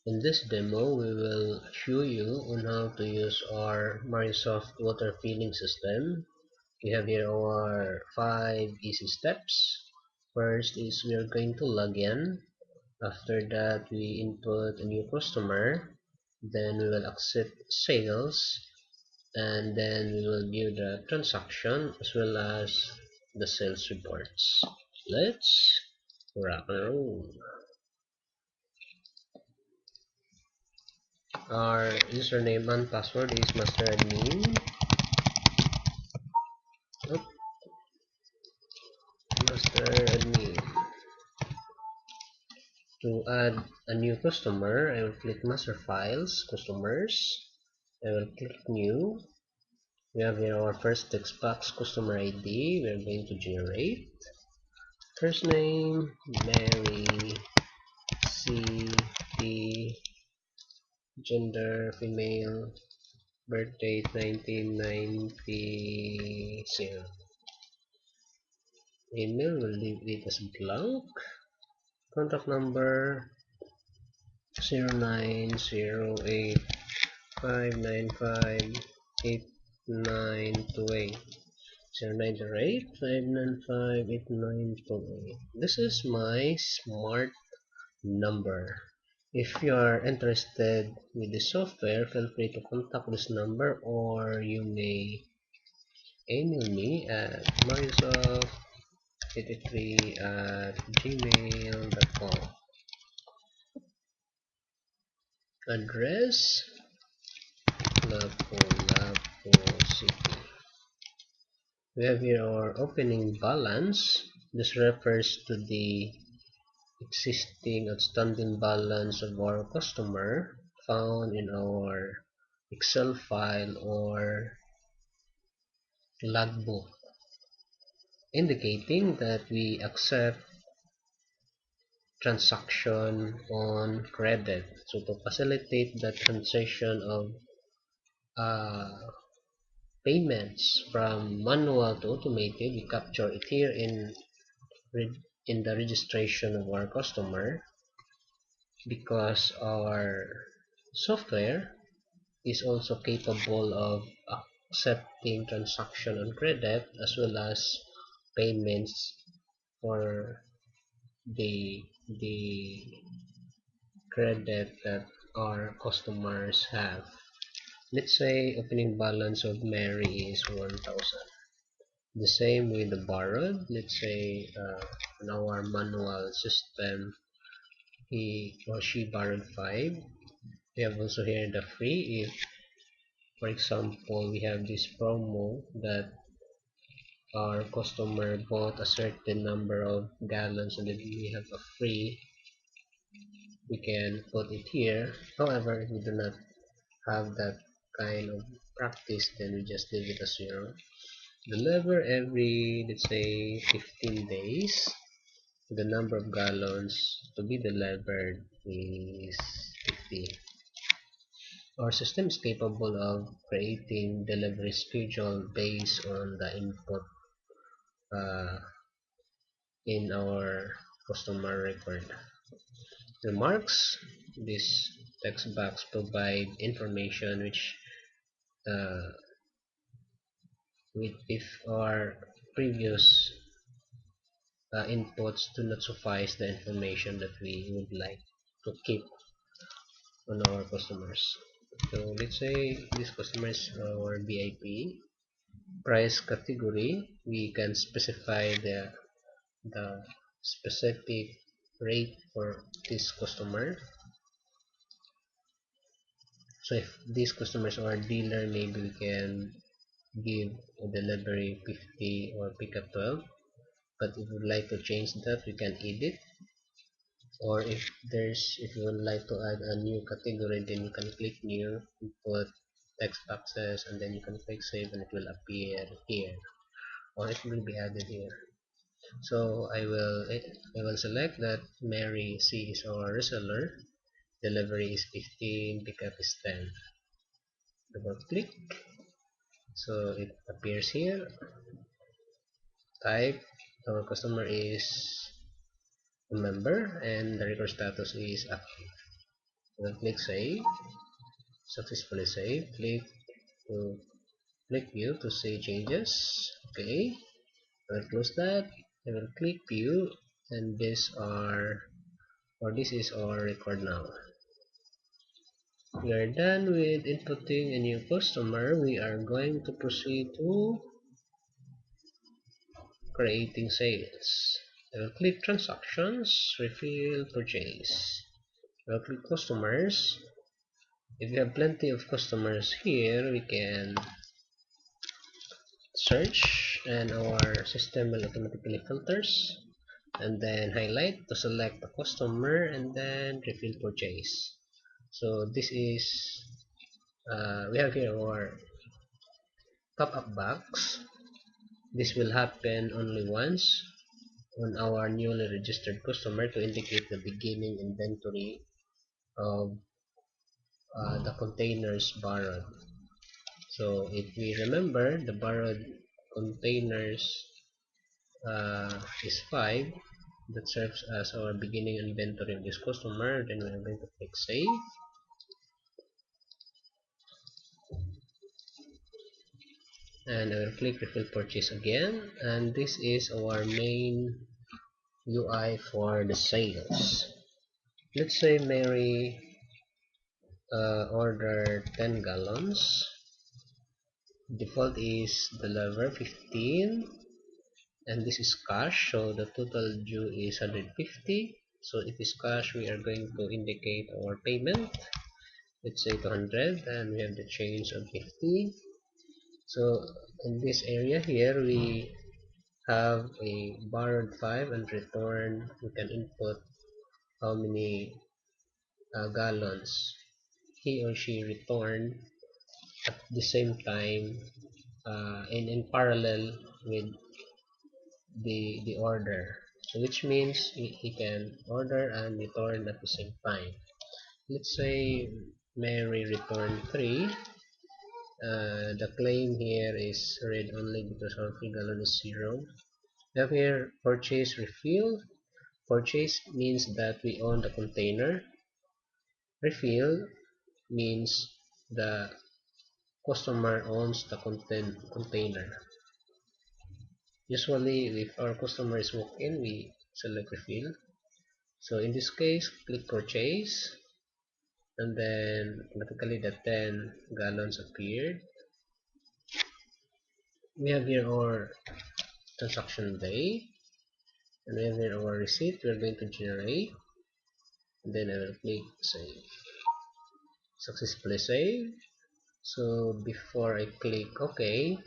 In this demo, we will show you on how to use our Microsoft water filling system. We have here our 5 easy steps. First is we are going to log in. After that, we input a new customer. Then we will accept sales. And then we will view the transaction as well as the sales reports. Let's rock and roll. Our username and password is masteradmin. Oop, masteradmin. To add a new customer, I will click master files, customers. I will click new. We have here our first text box customer ID. We are going to generate. First name, Mary C. T. Gender, female. Birth date, 1990. Email, we'll leave it as blank. Contact number, 0908-595-8928. 0908-595-8928. This is my smart number. If you are interested with the software, feel free to contact this number, or you may email me at marisoft83@gmail.com. Address, Lapu-Lapu City. We have here our opening balance. This refers to the existing outstanding balance of our customer found in our Excel file or logbook, indicating that we accept transaction on credit. So to facilitate the transition of payments from manual to automated, we capture it here in the registration of our customer, because our software is also capable of accepting transaction on credit as well as payments for the credit that our customers have. Let's say opening balance of Mary is 1,000. The same with the borrowed. Let's say in our manual system he or she borrowed 5. We have also here the free. If for example we have this promo that our customer bought a certain number of gallons and then we have a free, we can put it here. However, if we do not have that kind of practice, then we just leave it as 0. Deliver every, let's say, 15 days. The number of gallons to be delivered is 50. Our system is capable of creating delivery schedule based on the input uh, in our customer record. Remarks. This text box provide information uh, which if our previous inputs do not suffice the information that we would like to keep on our customers. So let's say this customer is our VIP. Price category, we can specify the specific rate for this customer. So if these customers are dealer, maybe we can give a delivery 50 or pickup 12. But if we would like to change that, we can edit. Or if you would like to add a new category, then you can click new, input text boxes, and then you can click save and it will appear here, or it will be added here. So I will select that Mary C is our reseller, delivery is 15, pickup is 10. Double click, so it appears here. Type, our customer is a member and the record status is active. We'll click save, successfully save, to click view to see changes. Okay, I will close that. I will click view, and this is our record now. We are done with inputting a new customer. We are going to proceed to creating sales. I will click transactions, refill, purchase. I will click customers. If we have plenty of customers here, we can search, and our system will automatically filters, and then highlight to select the customer, and then refill purchase. So this is we have here our top-up box. This will happen only once on our newly registered customer to indicate the beginning inventory of the containers borrowed. So if we remember, the borrowed containers is 5. That serves as our beginning inventory of this customer. Then we are going to click save, and I will click refill purchase again, and this is our main UI for the sales. Let's say Mary ordered 10 gallons. Default is deliver 15, and this is cash, so the total due is 150. So if it's cash, we are going to indicate our payment. Let's say 200, and we have the change of 50. So in this area here, we have a borrowed 5 and return. We can input how many gallons he or she returned at the same time, and in parallel with the order. So which means he can order and return at the same time. Let's say Mary returned 3. The claim here is read only because our free gallon is 0. We have here purchase refill. Purchase means that we own the container. Refill means the customer owns the container. Usually, if our customer is walk-in, we select refill. So in this case, click purchase, and then automatically the 10 gallons appeared. We have here our transaction day, and we have here our receipt we are going to generate, and then I will click save. Successfully save. So before I click OK,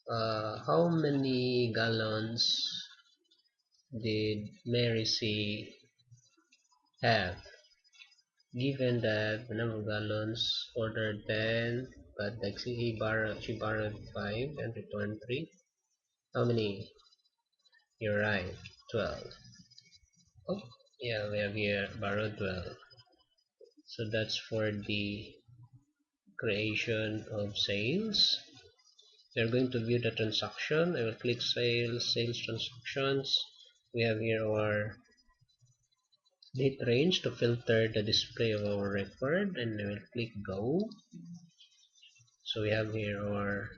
how many gallons did Mary C have? Given that the number of gallons ordered 10, but like she borrowed 5 and returned 3. How many? You're right, 12. Oh, yeah, we have here borrowed 12. So that's for the creation of sales. We're going to view the transaction. I will click sales transactions. We have here our date range to filter the display of our record, and I will click go. So we have here our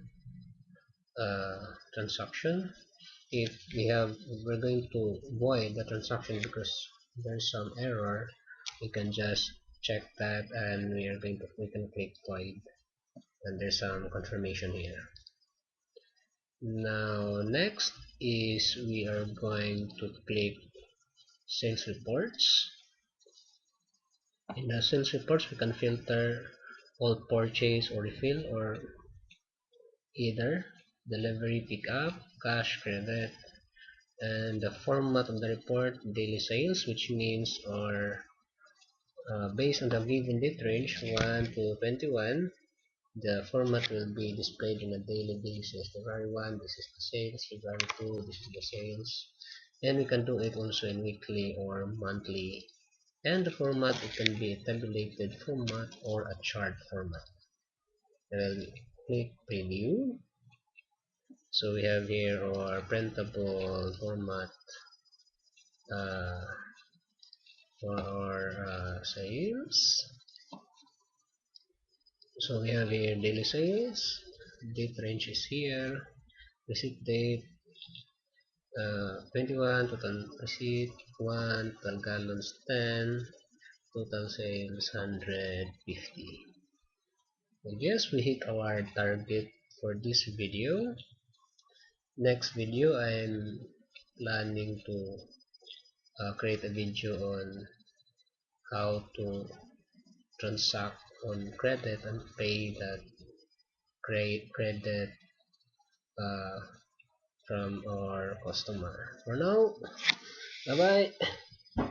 transaction. If we're going to void the transaction because there's some error, we can just check that, and we can click void, and there's some confirmation here. Now next is we are going to click sales reports. In the sales reports, we can filter all purchase or refill, or either delivery, pickup, cash, credit, and the format of the report daily sales, which means or based on the given date range 1 to 21, the format will be displayed on a daily basis. February 1, this is the sales. February 2, this is the sales. And we can do it also in weekly or monthly. And the format, it can be a tabulated format or a chart format. I will click preview. So we have here our printable format for our sales. So we have here daily sales, date range is here, receipt date 21, total receipt 1, total gallons 10, total sales 150. I guess we hit our target for this video. Next video I'm planning to create a video on how to transact on credit and pay that credit uh, from our customer. For now, bye bye.